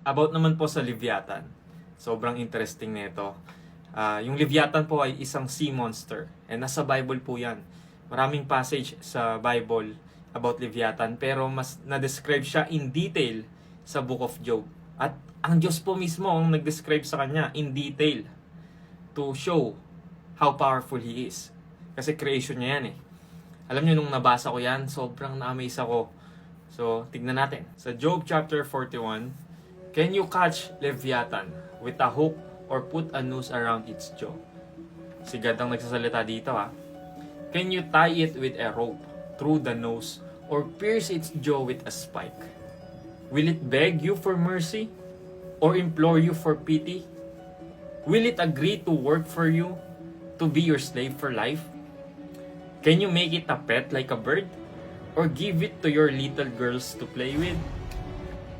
About naman po sa Leviathan. Sobrang interesting nito. Yung Leviathan po ay isang sea monster. And nasa Bible po yan. Maraming passage sa Bible about Leviathan. Pero mas na-describe siya in detail sa Book of Job. At ang Diyos po mismo ang nag-describe sa kanya in detail to show how powerful He is. Kasi creation niya yan eh. Alam niyo nung nabasa ko yan, sobrang na-amaze ako. So, tignan natin. Sa Job chapter 41, can you catch Leviathan with a hook or put a noose around its jaw? Si God ang nagsasalita dito ha. Can you tie it with a rope through the nose or pierce its jaw with a spike? Will it beg you for mercy or implore you for pity? Will it agree to work for you, to be your slave for life? Can you make it a pet like a bird or give it to your little girls to play with?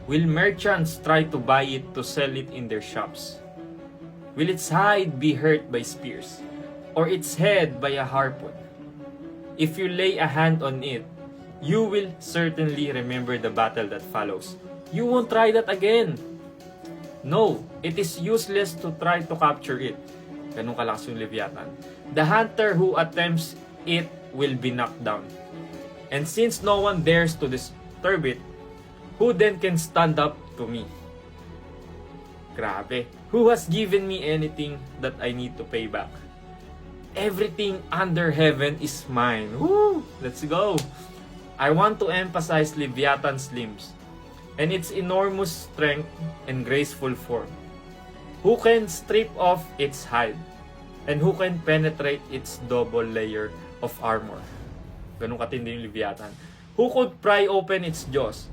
Will merchants try to buy it to sell it in their shops? Will its hide be hurt by spears, or its head by a harpoon? If you lay a hand on it, you will certainly remember the battle that follows. You won't try that again. No, it is useless to try to capture it. Ganun kalakas yung Leviathan. The hunter who attempts it will be knocked down. And since no one dares to disturb it, who then can stand up to me? Grabe. Who has given me anything that I need to pay back? Everything under heaven is mine. Woo! Let's go! I want to emphasize Leviathan's limbs and its enormous strength and graceful form. Who can strip off its hide? And who can penetrate its double layer of armor? Ganun katindi yung Leviathan. Who could pry open its jaws?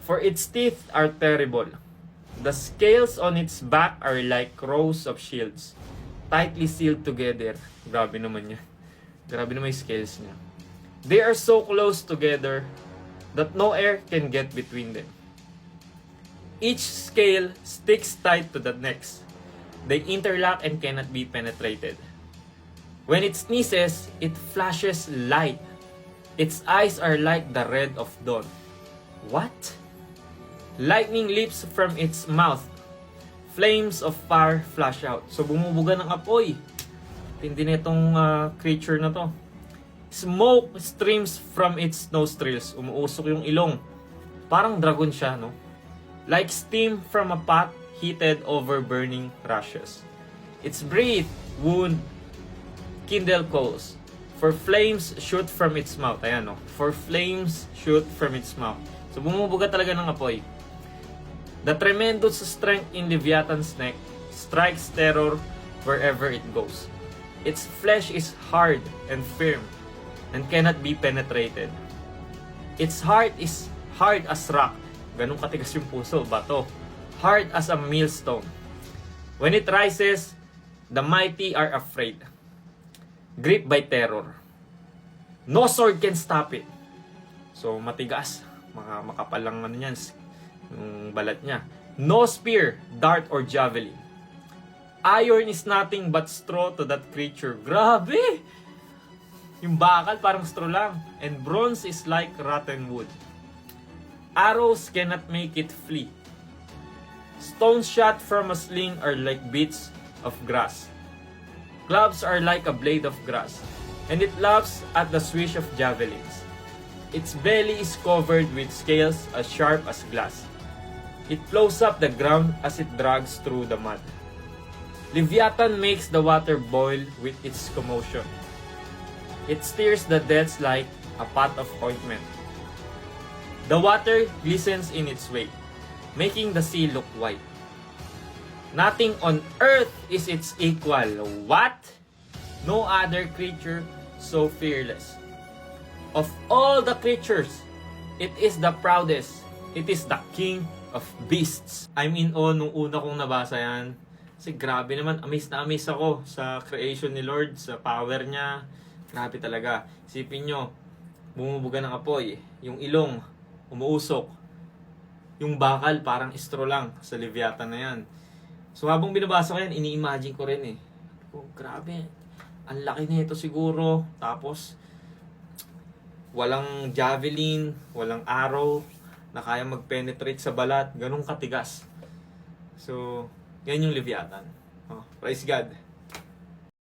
For its teeth are terrible. The scales on its back are like rows of shields, tightly sealed together. Grabe naman niya. Grabe naman yung scales niya. They are so close together that no air can get between them. Each scale sticks tight to the next. They interlock and cannot be penetrated. When it sneezes, it flashes light. Its eyes are like the red of dawn. What? Lightning leaps from its mouth. Flames of fire flash out. So bumubuga ng apoy. Tindi na itong creature na to. Smoke streams from its nostrils. Umuusok yung ilong. Parang dragon siya, no? Like steam from a pot heated over burning rushes. Its breath wound kindle coals. For flames shoot from its mouth. Ayan, no? For flames shoot from its mouth. So bumubuga talaga ng apoy. The tremendous strength in Leviathan's neck strikes terror wherever it goes. Its flesh is hard and firm and cannot be penetrated. Its heart is hard as rock. Ganun katigas yung puso, bato. Hard as a millstone. When it rises, the mighty are afraid, gripped by terror. No sword can stop it. So matigas, makapal lang ano yan, yung balat niya. No spear, dart, or javelin. Iron is nothing but straw to that creature. Grabe! Yung bakal parang straw lang. And bronze is like rotten wood. Arrows cannot make it flee. Stones shot from a sling are like bits of grass. Clubs are like a blade of grass. And it laughs at the swish of javelins. Its belly is covered with scales as sharp as glass. It flows up the ground as it drags through the mud. Leviathan makes the water boil with its commotion. It stirs the depths like a pot of ointment. The water glistens in its wake, making the sea look white. Nothing on earth is its equal. What? No other creature so fearless. Of all the creatures, it is the proudest. It is the king of beasts. I'm in awe nung una kong nabasa yan. Kasi grabe naman, amazed na amazed ako sa creation ni Lord, sa power niya. Grabe talaga. Isipin nyo, bumubuga ng apoy, yung ilong, umuusok. Yung bakal, parang istro lang sa Leviathan na yan. So habang binabasa ko yan, ini-imagine ko rin eh. Oh, grabe. Ang laki nito siguro. Tapos, walang javelin, walang arrow na kaya mag-penetrate sa balat. Ganong katigas. So, yan yung Leviathan. Oh, praise God.